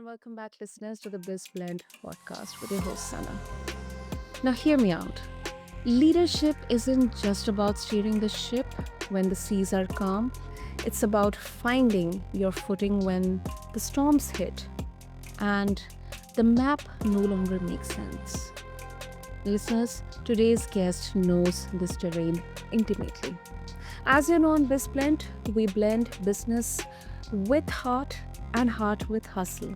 welcome back, listeners, to the BizBlend podcast with your host, Sana. Now, hear me out. Leadership isn't just about steering the ship when the seas are calm, it's about finding your footing when the storms hit and the map no longer makes sense. Listeners, today's guest knows this terrain intimately. As you know, on BizBlend, we blend business with heart and heart with hustle.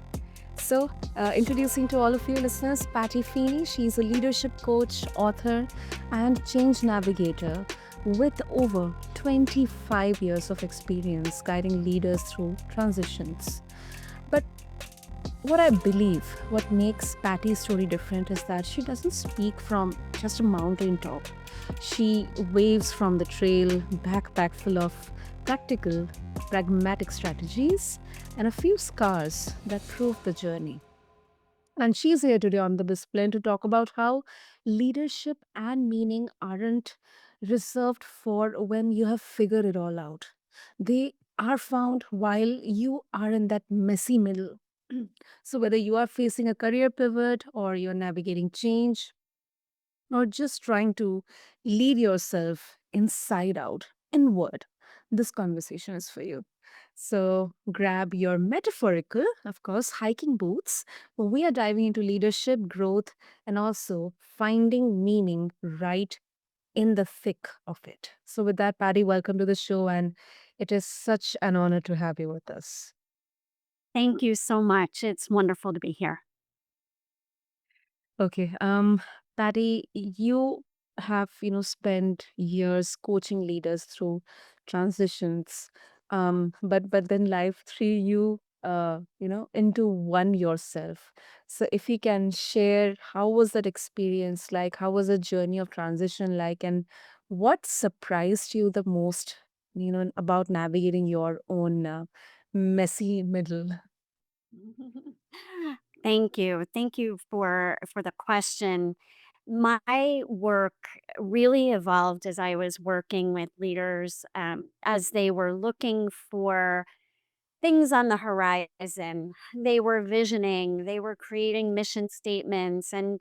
Introducing to all of you listeners, Patti Feeney. She's a leadership coach, author, and change navigator with over 25 years of experience guiding leaders through transitions. But what I believe, what makes Patty's story different is that she doesn't speak from just a mountaintop. She waves from the trail, backpack full of practical, pragmatic strategies, and a few scars that prove the journey. And she's here today on the BizPlan to talk about how leadership and meaning aren't reserved for when you have figured it all out. They are found while you are in that messy middle. So, whether you are facing a career pivot or you're navigating change, or just trying to lead yourself inside out, inward, this conversation is for you. So grab your metaphorical, of course, hiking boots. We are diving into leadership, growth, and also finding meaning right in the thick of it. So, with that, Patty, welcome to the show. And it is such an honor to have you with us. Thank you so much. It's wonderful to be here. Okay. Patty, you have, spent years coaching leaders through transitions. But then life threw you into one yourself. So if you can share, how was that experience like? How was the journey of transition like? And what surprised you the most, about navigating your own messy middle? Thank you. Thank you for the question. My work really evolved as I was working with leaders as they were looking for things on the horizon. They were visioning, they were creating mission statements and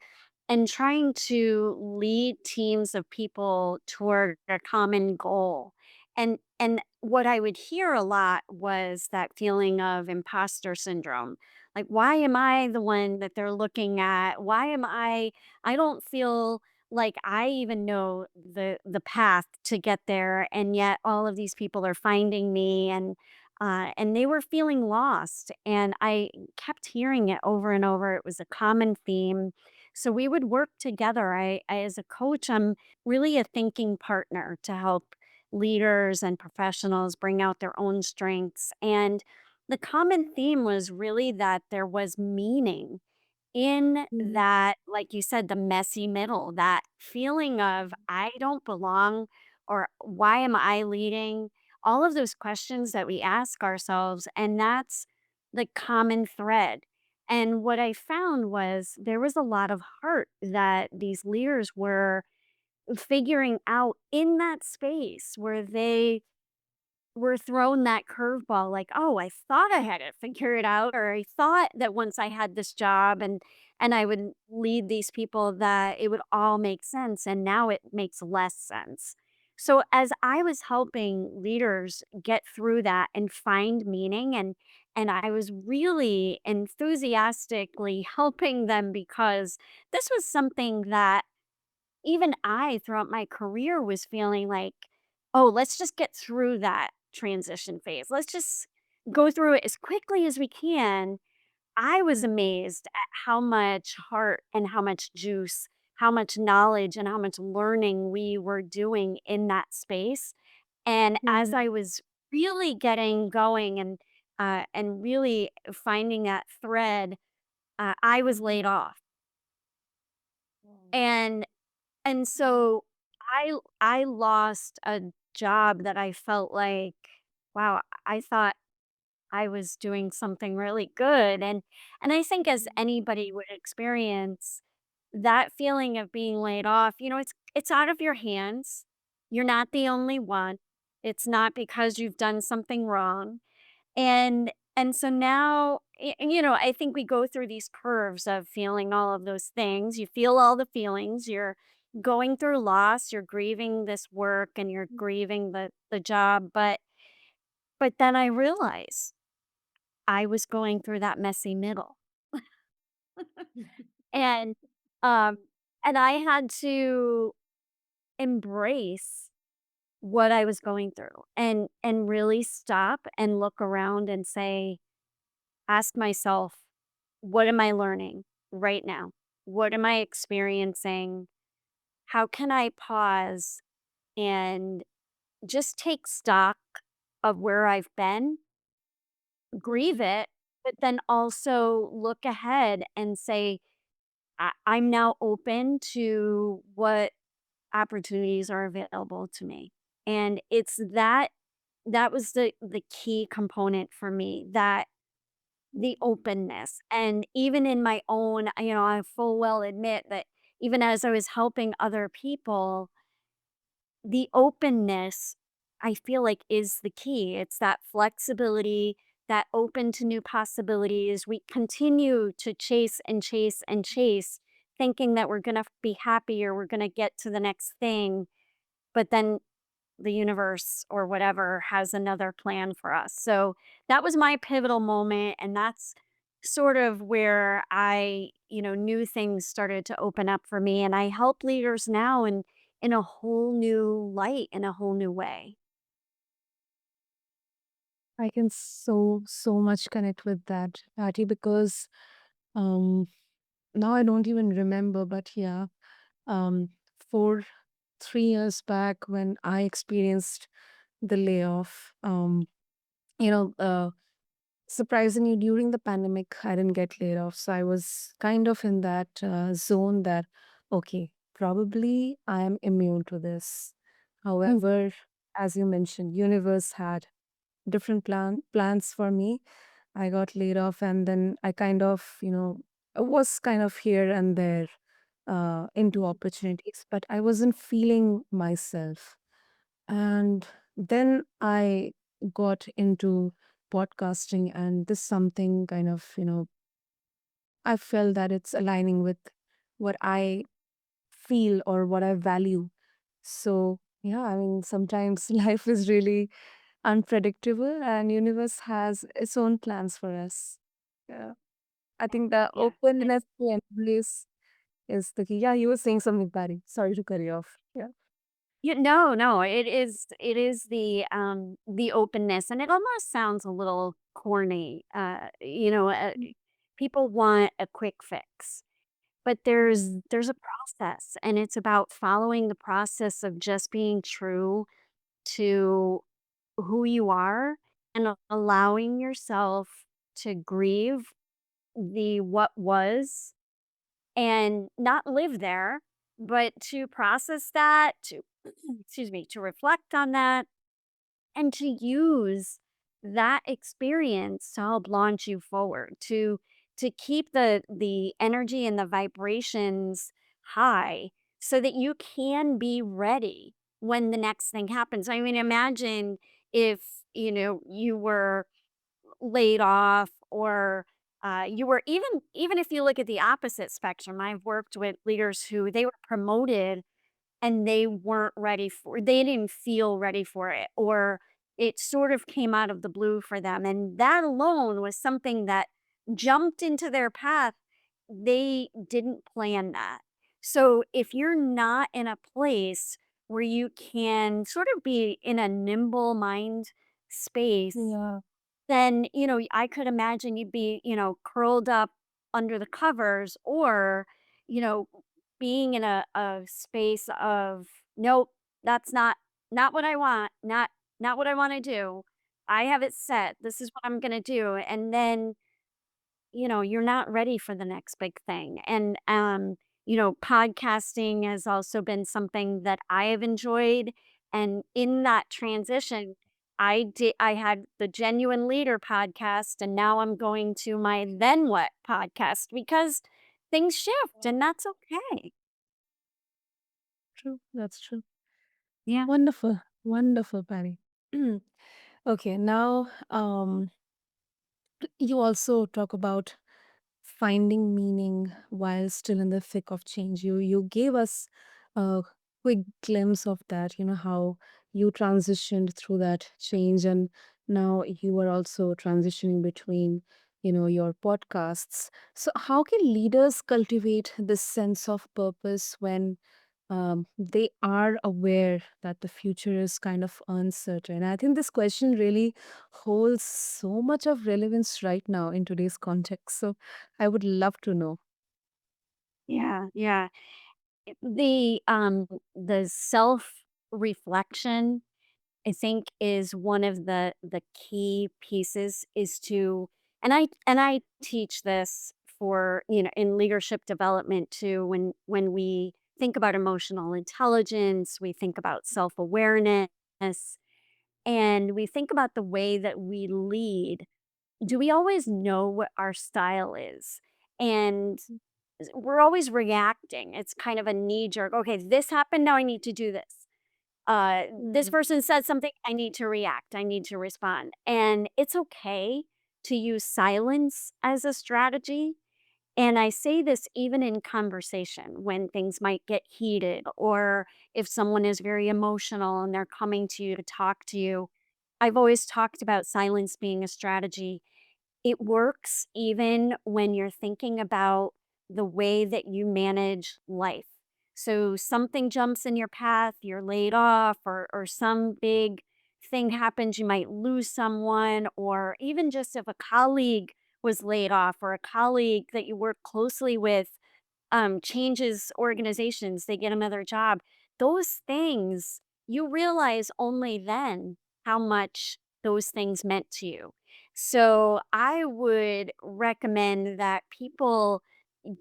trying to lead teams of people toward a common goal. And what I would hear a lot was that feeling of imposter syndrome. Like, why am I the one that they're looking at? Why am I don't feel like I even know the path to get there, and yet all of these people are finding me, and they were feeling lost. And I kept hearing it over and over. It was a common theme. So we would work together. As a coach, I'm really a thinking partner to help leaders and professionals bring out their own strengths. And the common theme was really that there was meaning in Mhm. that, like you said, the messy middle, that feeling of I don't belong or why am I leading? All of those questions that we ask ourselves. And that's the common thread. And what I found was there was a lot of heart that these leaders were figuring out in that space where they were thrown that curveball like, "Oh, I thought I had it figured out, or I thought that once I had this job and I would lead these people that it would all make sense, and now it makes less sense." So as I was helping leaders get through that and find meaning and I was really enthusiastically helping them because this was something that even I, throughout my career, was feeling like, "Oh, let's just get through that transition phase. Let's just go through it as quickly as we can." I was amazed at how much heart and how much juice, how much knowledge and how much learning we were doing in that space. And as Mhm. I was really getting going and really finding that thread, I was laid off. And And so I lost a job that I felt like, wow, I thought I was doing something really good. And I think as anybody would experience that feeling of being laid off, it's out of your hands. You're not the only one. It's not because you've done something wrong. And And so now, I think we go through these curves of feeling all of those things. You feel all the feelings. You're going through loss. You're grieving this work and you're grieving the job. But then I realized I was going through that messy middle, and um, and I had to embrace what I was going through and really stop and look around and say, ask myself, what am I learning right now? What am I experiencing? How can I pause and just take stock of where I've been, grieve it, but then also look ahead and say, I'm now open to what opportunities are available to me. And it's that was the key component for me, that the openness. And even in my own, I full well admit that even as I was helping other people, the openness, I feel like, is the key. It's that flexibility, that open to new possibilities. We continue to chase and chase and chase, thinking that we're going to be happy or we're going to get to the next thing. But then the universe or whatever has another plan for us. So that was my pivotal moment. And that's sort of where knew things started to open up for me. And I help leaders now in a whole new light, in a whole new way. I can so much connect with that, Patty, because um now I don't even remember, but yeah, um 4 3 years back when I experienced the layoff, you know, surprisingly during the pandemic, I didn't get laid off. So I was kind of in that zone that, okay, probably I am immune to this. However, as you mentioned, universe had different plans for me. I got laid off, and then I kind of, was kind of here and there into opportunities, but I wasn't feeling myself. And then I got into podcasting, and this something kind of, I felt that it's aligning with what I feel or what I value. So, yeah, I mean, sometimes life is really unpredictable and universe has its own plans for us. Yeah. I think the Yeah. openness to embrace is the key. Yeah, you were saying something, Barry. Sorry to cut you off. Yeah. No, it is the openness, and it almost sounds a little corny. People want a quick fix. But there's a process, and it's about following the process of just being true to who you are and allowing yourself to grieve the what was and not live there, but to process that, to excuse me, to reflect on that and to use that experience to help launch you forward, to keep the energy and the vibrations high so that you can be ready when the next thing happens. I mean, imagine if you were laid off, or you were, even if you look at the opposite spectrum. I've worked with leaders who they were promoted and they didn't feel ready for it, or it sort of came out of the blue for them, and that alone was something that jumped into their path. They didn't plan that. So if you're not in a place where you can sort of be in a nimble mind space, Yeah. then, I could imagine you'd be, curled up under the covers, or, you know, being in a space of, nope, that's not what I want, not what I want to do. I have it set. This is what I'm going to do. And then you're not ready for the next big thing. And, podcasting has also been something that I have enjoyed. And in that transition, I had the Genuine Leader podcast, and now I'm going to my Then What podcast because things shift and that's okay. True. That's true. Yeah. Wonderful. Wonderful, Patty. Okay, now You also talk about finding meaning while still in the thick of change. You gave us a quick glimpse of that, how you transitioned through that change, and now you are also transitioning between, your podcasts. So how can leaders cultivate this sense of purpose when they are aware that the future is kind of uncertain? I think this question really holds so much of relevance right now in today's context. So I would love to know. Yeah, yeah. The self-reflection, I think, is one of the key pieces is to and I teach this for, in leadership development too, when we think about emotional intelligence, we think about self-awareness, and we think about the way that we lead. Do we always know what our style is? And we're always reacting. It's kind of a knee jerk. Okay, this happened. Now I need to do this. This Mhm. person said something. I need to react. I need to respond. And it's okay to use silence as a strategy. And I say this even in conversation when things might get heated, or if someone is very emotional and they're coming to you to talk to you. I've always talked about silence being a strategy. It works even when you're thinking about the way that you manage life. So something jumps in your path, you're laid off, or some big thing happens, you might lose someone, or even just if a colleague was laid off or a colleague that you work closely with changes organizations, they get another job. Those things, you realize only then how much those things meant to you. So I would recommend that people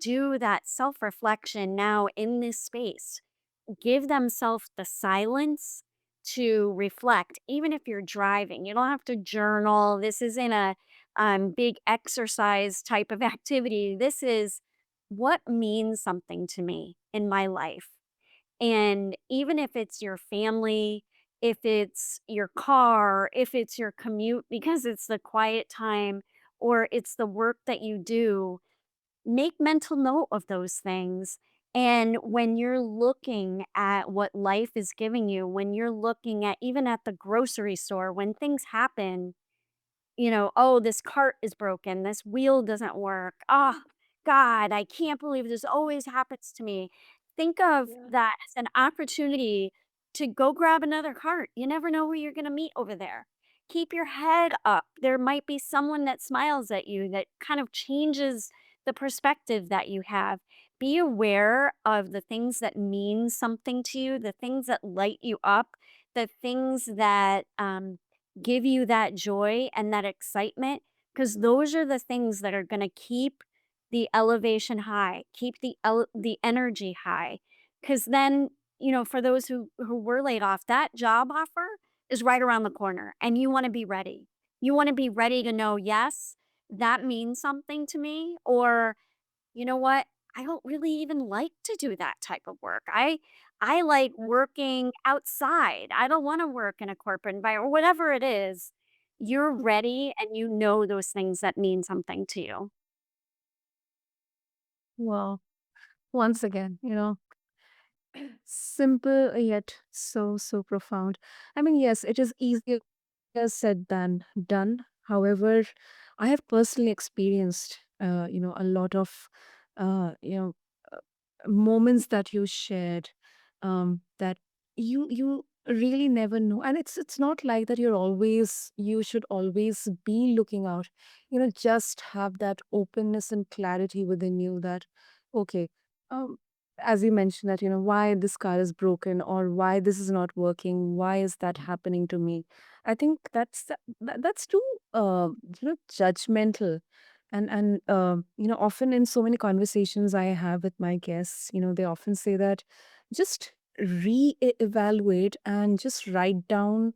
do that self reflection now in this space. Give themselves the silence to reflect, even if you're driving. You don't have to journal. This isn't a big exercise type of activity. This is what means something to me in my life. And even if it's your family, if it's your car, if it's your commute because it's the quiet time, or it's the work that you do, make mental note of those things. And when you're looking at what life is giving you, when you're looking at even at the grocery store, when things happen, "Oh, this cart is broken. This wheel doesn't work. Oh, God, I can't believe this always happens to me." Think of Yeah. that as an opportunity to go grab another cart. You never know who you're going to meet over there. Keep your head up. There might be someone that smiles at you that kind of changes the perspective that you have. Be aware of the things that mean something to you, the things that light you up, the things that give you that joy and that excitement, because those are the things that are going to keep the elevation high, keep the energy high. Because then, for those who were laid off, that job offer is right around the corner, and you want to be ready. You want to be ready to know, yes, that means something to me, or you know what? I don't really even like to do that type of work. I like working outside. I don't want to work in a corporate environment or whatever it is. You're ready and you know those things that mean something to you. Well, once again, simple yet so profound. I mean, yes, it is easier said than done. However, I have personally experienced, a lot of, uh, you know, uh, moments that you shared, that you really never know, and it's not like that. You should always be looking out. Just have that openness and clarity within you that, okay, um, as you mentioned that why this car is broken or why this is not working, why is that happening to me. I think that's too judgmental. And often in so many conversations I have with my guests, they often say that just re-evaluate and just write down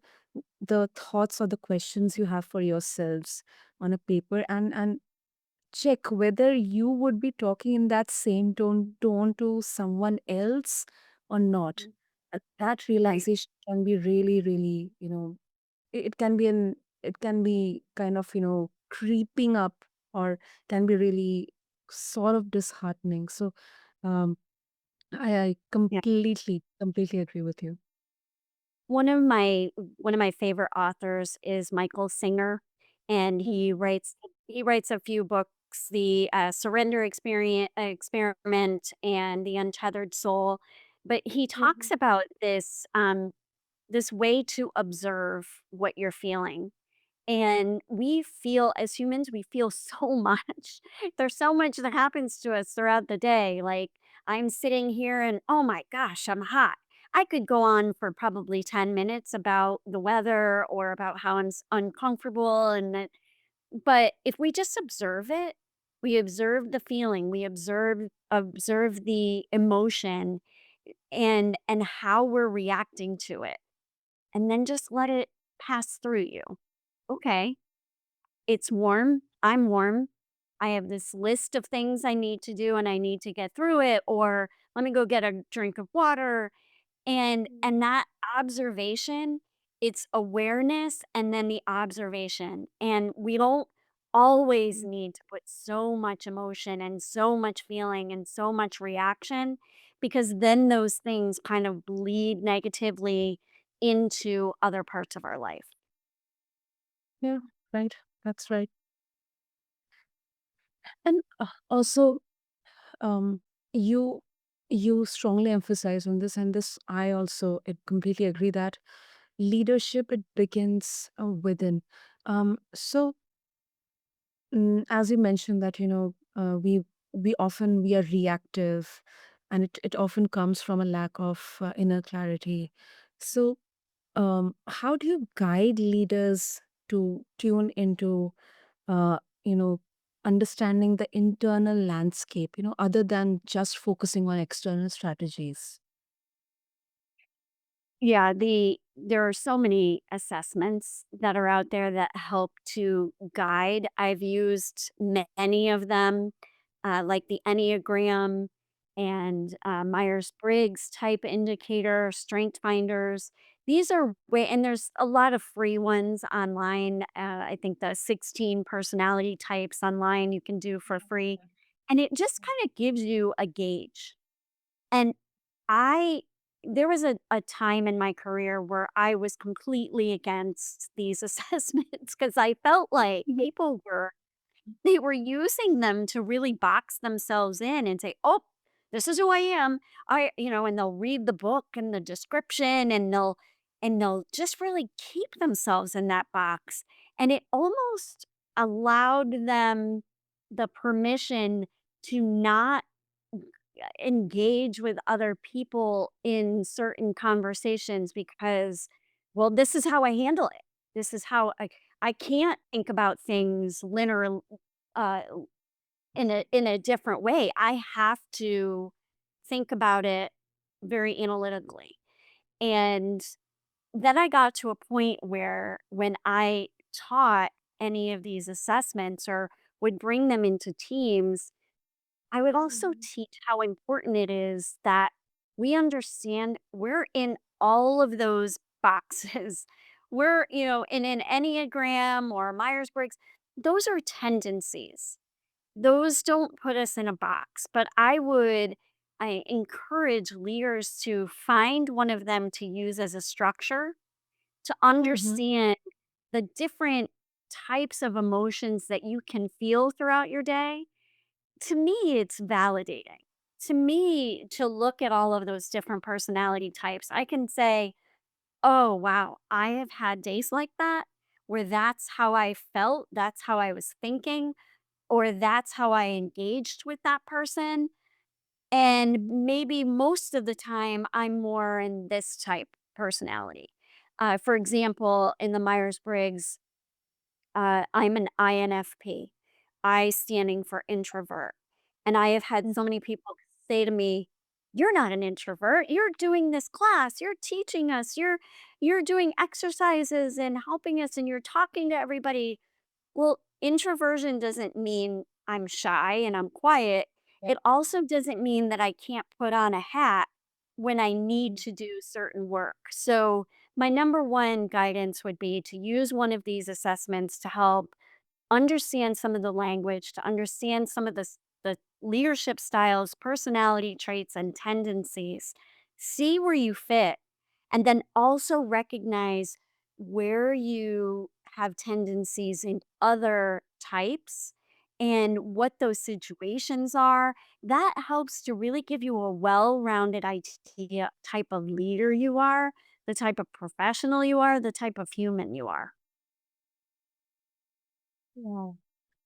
the thoughts or the questions you have for yourselves on a paper, and check whether you would be talking in that same tone to someone else or not. Mhm. That Right. realization can be really, really, it can be kind of, creeping up or can be really sort of disheartening. So um, I Yeah. completely agree with you. One of my favorite authors is Michael Singer, and Mhm. he writes a few books, the Surrender Experiment and the Untethered Soul. But he talks Mhm. about this way to observe what you're feeling. And we feel, as humans, we feel so much. There's so much that happens to us throughout the day. Like, I'm sitting here and, oh my gosh, I'm hot. I could go on for probably 10 minutes about the weather or about how I'm uncomfortable. But if we just observe it, we observe the feeling, we observe the emotion and how we're reacting to it, and then just let it pass through you. Okay, it's warm. I'm warm. I have this list of things I need to do and I need to get through it, or let me go get a drink of water. And that observation, it's awareness and then the observation. And we don't always need to put so much emotion and so much feeling and so much reaction, because then those things kind of bleed negatively into other parts of our life. Yeah, right. That's right. And also, um, you you strongly emphasize on this, and this I also completely agree that leadership it begins within. So as you mentioned that we often we are reactive, and it often comes from a lack of inner clarity. So how do you guide leaders to tune into uh, you know understanding the internal landscape, other than just focusing on external strategies? Yeah, there are so many assessments that are out there that help to guide. I've used many of them, like the Enneagram and Myers-Briggs type indicator, Strength Finders. These are way, and there's a lot of free ones online. I think the 16 personality types online you can do for free, and it just kind of gives you a gauge. And I there was a time in my career where I was completely against these assessments because I felt like Mhm. people were using them to really box themselves in and say, "Oh, this is who I am." And they'll read the book and the description, and they'll just really keep themselves in that box. And it almost allowed them the permission to not engage with other people in certain conversations because, well, this is how I handle it. This is how I can't think about things linear uh in a different way. I have to think about it very analytically. And then I got to a point where when I taught any of these assessments or would bring them into teams, I would also Mhm. teach how important it is that we understand we're in all of those boxes. We're in an Enneagram or Myers Briggs, those are tendencies. Those don't put us in a box. But I encourage leaders to find one of them to use as a structure to Mhm. understand the different types of emotions that you can feel throughout your day. To me, it's validating. To me, to look at all of those different personality types, I can say, oh, wow, I have had days like that where that's how I felt, that's how I was thinking, or that's how I engaged with that person. And maybe most of the time, I'm more in this type personality. For example, in the Myers Briggs, I'm an INFP, I standing for introvert. And I have had Mm. so many people say to me, "You're not an introvert. You're doing this class. You're teaching us. You're doing exercises and helping us and you're talking to everybody." Well, introversion doesn't mean I'm shy and I'm quiet. Yeah. It also doesn't mean that I can't put on a hat when I need Mhm. to do certain work. So, my number one guidance would be to use one of these assessments to help understand some of the language, to understand some of the leadership styles, personality traits, and tendencies. See where you fit, and then also recognize where you have tendencies in other types and what those situations are. That helps to really give you a well-rounded idea type of leader you are, the type of professional you are, the type of human you are. Wow.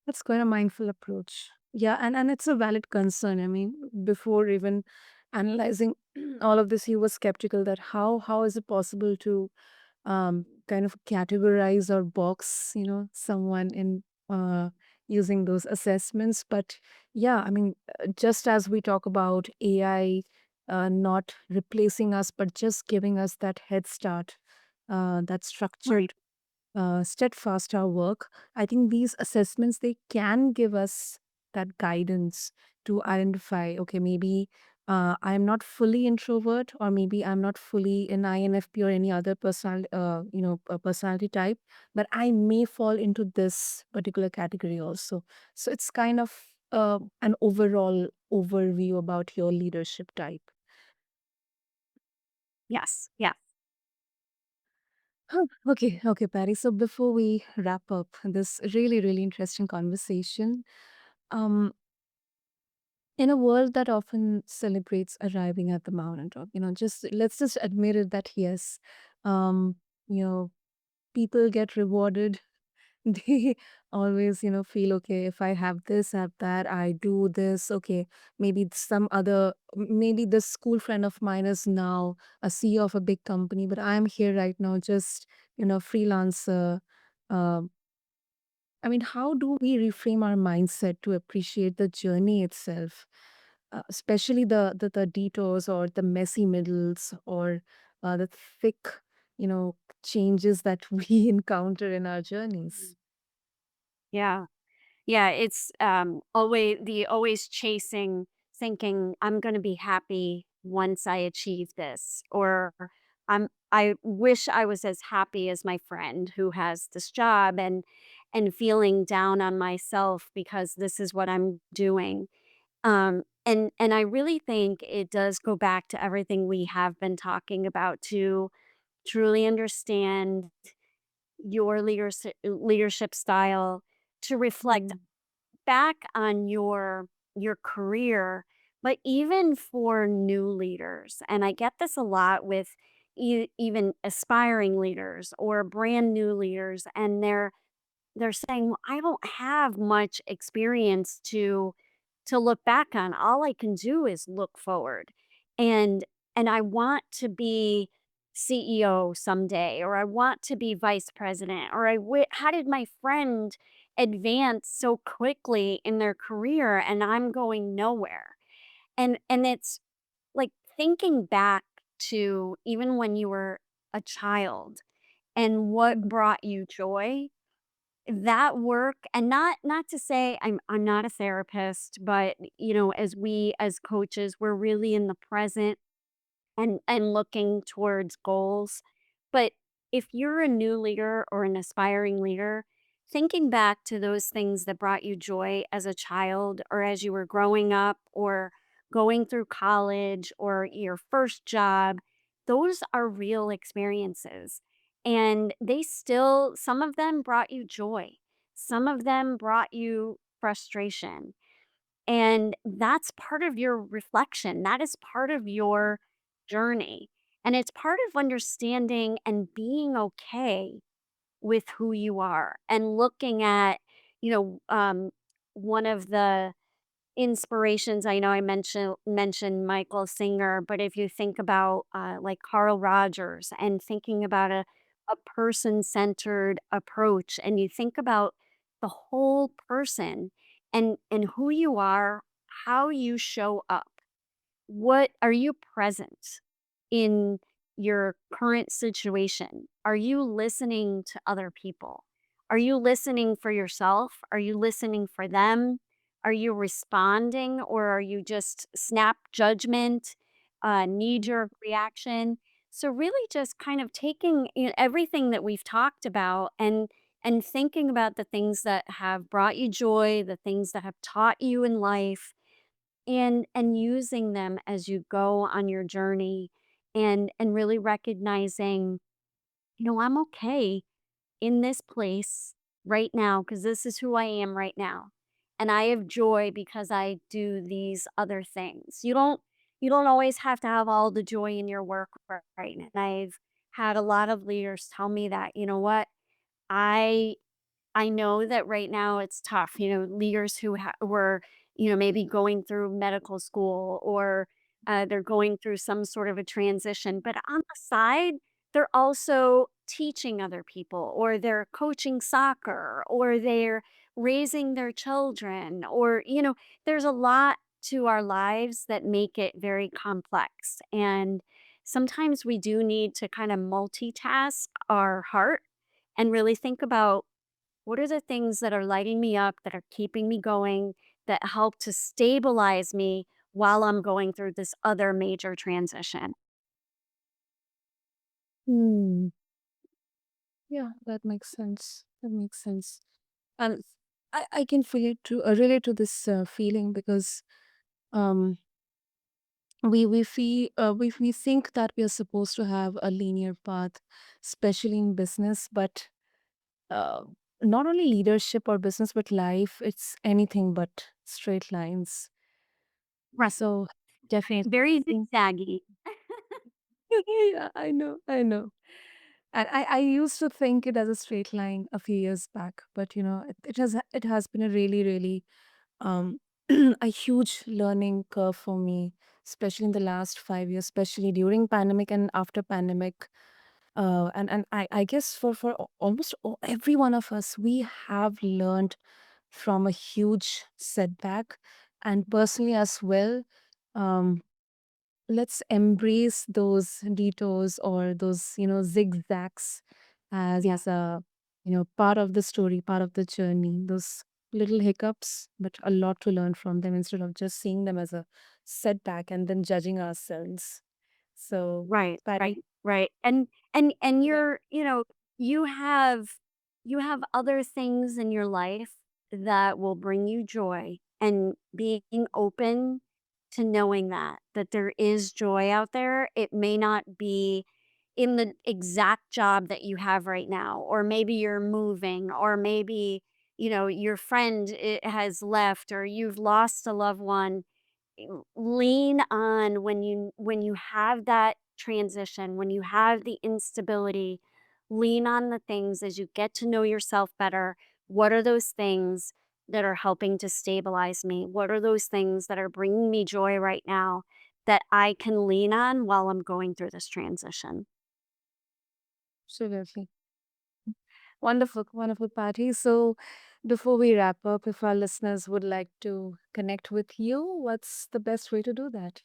That's quite a mindful approach. Yeah, and it's a valid concern. I mean, before even analyzing all of this, he was skeptical that how is it possible to kind of categorize or box, someone in using those assessments. But yeah, I mean, just as we talk about AI not replacing us, but just giving us that head start, that Right. structured steadfast our work. I think these assessments, they can give us that guidance to identify, okay, maybe I'm not fully introvert, or maybe I'm not fully an INFP or any other personality type, but I may fall into this particular category also. So it's kind of an overall overview about your leadership type. Yes. Yeah. Huh, okay, okay, Patty. So before we wrap up this really, really interesting conversation, um, in a world that often celebrates arriving at the mountaintop, just let's just admit it that yes, um, you know, people get rewarded. They always, feel okay if I have this, have that, I do this. Okay, maybe maybe this school friend of mine is now a CEO of a big company, but I'm here right now, just freelancer. um, I mean, how do we reframe our mindset to appreciate the journey itself, especially the detours or the messy middles or the thick, you know, changes that we encounter in our journeys? Mm. Yeah. Yeah, it's, always chasing, thinking, "I'm gonna be happy once I achieve this," or, "I wish I was as happy as my friend who has this job," and feeling down on myself because this is what I'm doing. And I really think it does go back to everything we have been talking about to truly understand your leadership style, to reflect Mm, back on your career, but even for new leaders, and I get this a lot with even aspiring leaders or brand new leaders, and they're saying, "Well, I don't have much experience to look back on. All I can do is look forward. And and I want to be CEO someday, or I want to be vice president, or how did my friend advance so quickly in their career and I'm going nowhere?" And it's like thinking back to even when you were a child and what mm, brought you joy, that work. And not to say I'm not a therapist, but as we as coaches, we're really in the present and looking towards goals. But if you're a new leader or an aspiring leader, thinking back to those things that brought you joy as a child or as you were growing up or going through college or your first job, those are real experiences. And some of them brought you joy. Some of them brought you frustration. And that's part of your reflection. That is part of your journey. And it's part of understanding and being okay with who you are and looking at, you know, um, one of the inspirations. I know I mentioned Michael Singer, but if you think about like Carl Rogers and thinking about a person centered approach, and you think about the whole person and who you are, how you show up, what are you present in your current situation? Are you listening to other people? Are you listening for yourself? Are you listening for them? Are you responding, or are you just snap judgment, knee jerk reaction? So, really, just kind of taking everything that we've talked about and and thinking about the things that have brought you joy, the things that have taught you in life, and using them as you go on your journey, and really recognizing, I'm okay in this place right now because this is who I am right now. And I have joy because I do these other things. You don't always have to have all the joy in your work right now. And I've had a lot of leaders tell me that, you know what? I I know that right now it's tough, leaders who were, maybe going through medical school, or they're going through some sort of a transition. But on the side, they're also teaching other people, or they're coaching soccer, or they're raising their children, or, there's a lot to our lives that make it very complex. And sometimes we do need to kind of multitask our heart and really think about what are the things that are lighting me up, that are keeping me going, that help to stabilize me while I'm going through this other major transition? Hmm. Yeah, that makes sense. That makes sense. And I can relate to this feeling because um we think that we are supposed to have a linear path, especially in business, but uh, not only leadership or business, but life, it's anything but straight lines. Right. So definitely, Very I think zigzaggy. yeah, I know. And I used to think it as a straight line a few years back, but it has been a really, really um a huge learning curve for me, especially in the last 5 years, especially during pandemic and after pandemic. And I guess for almost every one of us, we have learned from a huge setback, and personally as well. Um, let's embrace those detours or those zigzags Yeah. as a part of the story, part of the journey, those little hiccups, but a lot to learn from them instead of just seeing them as a setback and then judging ourselves. So Right, Patty, right, right. And yeah, you're, you have you have other things in your life that will bring you joy, and being open to knowing that there is joy out there. It may not be in the exact job that you have right now, or maybe you're moving, or maybe, your friend has left, or you've lost a loved one. Lean on when you have that transition, when you have the instability, lean on the things as you get to know yourself better. What are those things that are helping to stabilize me? What are those things that are bringing me joy right now that I can lean on while I'm going through this transition? absolutely. Wonderful, wonderful, Patty. So before we wrap up, if our listeners would like to connect with you, what's the best way to do that?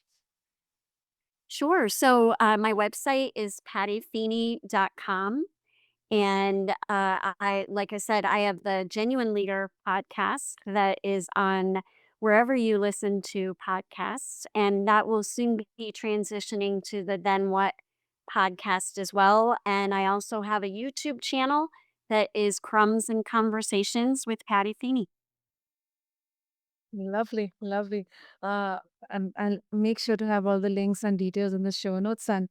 Sure. So my website is pattyfeeney.com. And like I said, I have the Genuine Leader podcast that is on wherever you listen to podcasts. And that will soon be transitioning to the Then What podcast as well. And I also have a YouTube channel that is Crumbs and Conversations with Patty Feeney. Lovely, lovely. Uh, and I'll make sure to have all the links and details in the show notes. And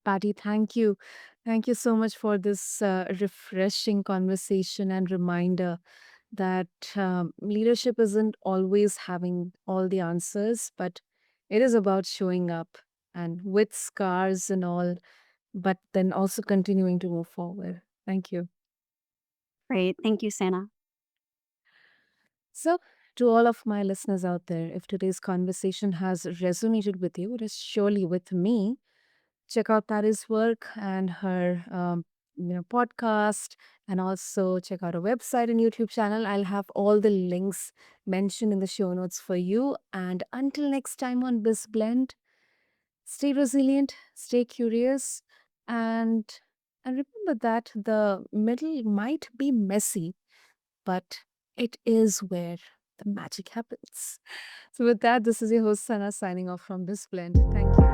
Patty, thank you. Thank you so much for this refreshing conversation and reminder that leadership isn't always having all the answers, but it is about showing up and with scars and all, but then also continuing to move forward. Thank you. Great. Thank you, Santa. So, to all of my listeners out there, if today's conversation has resonated with you, it is surely with me. Check out Patty's work and her podcast, and also check out her website and YouTube channel. I'll have all the links mentioned in the show notes for you. And until next time on BizBlend, stay resilient, stay curious, and remember that the middle might be messy, but it is where the magic happens. So with that, this is your host Sana signing off from BizBlend. Thank you.